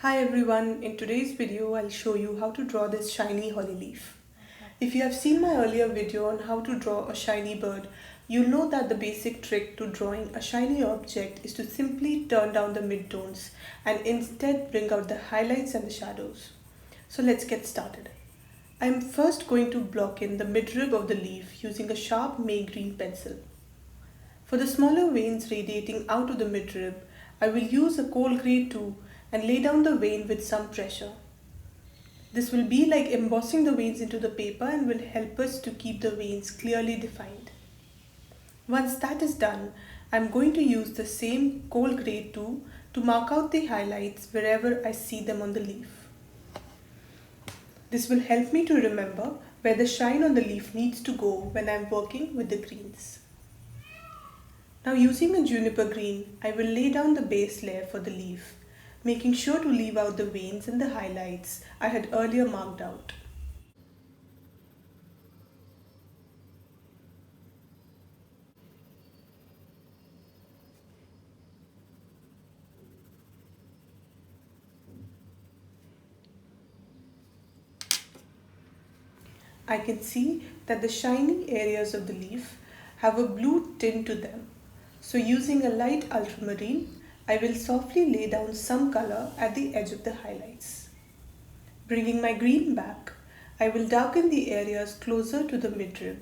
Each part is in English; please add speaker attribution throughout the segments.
Speaker 1: Hi everyone, in today's video I'll show you how to draw this shiny holly leaf. If you have seen my earlier video on how to draw a shiny bird, you'll know that the basic trick to drawing a shiny object is to simply turn down the midtones and instead bring out the highlights and the shadows. So let's get started. I'm first going to block in the midrib of the leaf using a sharp May green pencil. For the smaller veins radiating out of the midrib, I will use a coal grey too and lay down the vein with some pressure. This will be like embossing the veins into the paper and will help us to keep the veins clearly defined. Once that is done, I am going to use the same coal grey too to mark out the highlights wherever I see them on the leaf. This will help me to remember where the shine on the leaf needs to go when I am working with the greens. Now using a Juniper Green, I will lay down the base layer for the leaf, making sure to leave out the veins and the highlights I had earlier marked out. I can see that the shiny areas of the leaf have a blue tint to them. So using a light ultramarine, I will softly lay down some color at the edge of the highlights. Bringing my green back, I will darken the areas closer to the midrib.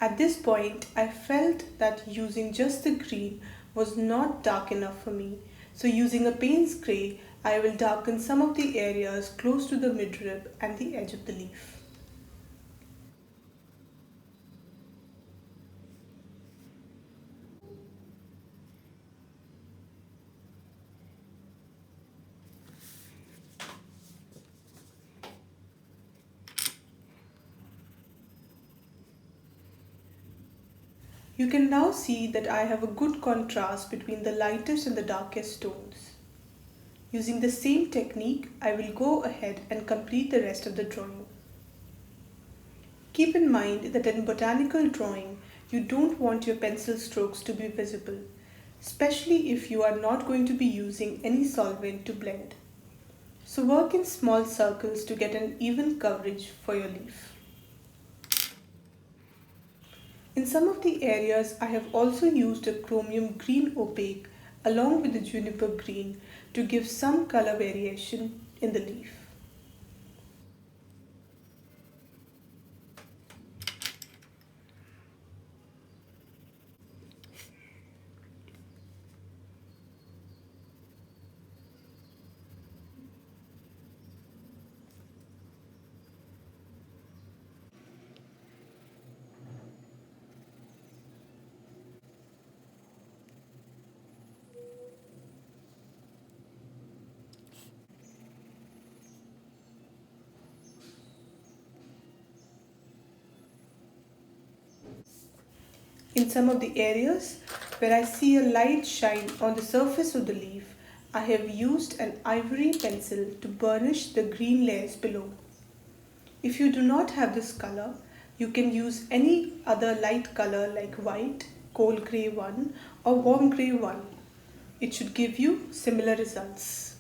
Speaker 1: At this point, I felt that using just the green was not dark enough for me. So using a Payne's grey, I will darken some of the areas close to the midrib and the edge of the leaf. You can now see that I have a good contrast between the lightest and the darkest tones. Using the same technique, I will go ahead and complete the rest of the drawing. Keep in mind that in botanical drawing, you don't want your pencil strokes to be visible, especially if you are not going to be using any solvent to blend. So work in small circles to get an even coverage for your leaf. In some of the areas, I have also used a chromium green opaque along with the juniper green to give some color variation in the leaf. In some of the areas where I see a light shine on the surface of the leaf, I have used an ivory pencil to burnish the green layers below. If you do not have this color, you can use any other light color like white, coal grey one or warm grey one. It should give you similar results.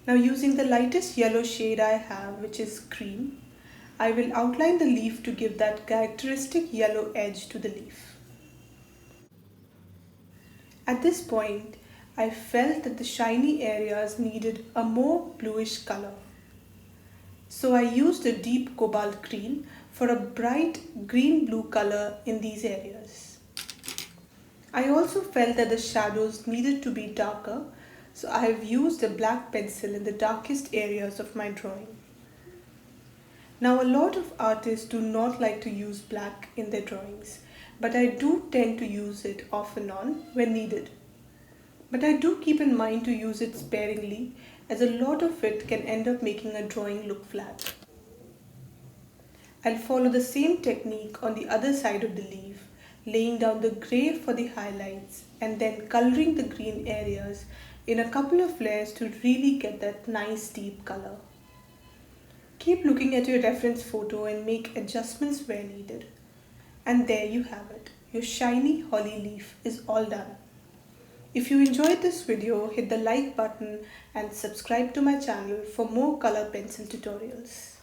Speaker 1: Now using the lightest yellow shade I have, which is cream, I will outline the leaf to give that characteristic yellow edge to the leaf. At this point, I felt that the shiny areas needed a more bluish color. So I used a deep cobalt green for a bright green-blue color in these areas. I also felt that the shadows needed to be darker, so I have used a black pencil in the darkest areas of my drawing. Now a lot of artists do not like to use black in their drawings, but I do tend to use it off and on when needed. But I do keep in mind to use it sparingly, as a lot of it can end up making a drawing look flat. I'll follow the same technique on the other side of the leaf, laying down the grey for the highlights and then colouring the green areas in a couple of layers to really get that nice deep colour. Keep looking at your reference photo and make adjustments where needed. And there you have it. Your shiny holly leaf is all done. If you enjoyed this video, hit the like button and subscribe to my channel for more color pencil tutorials.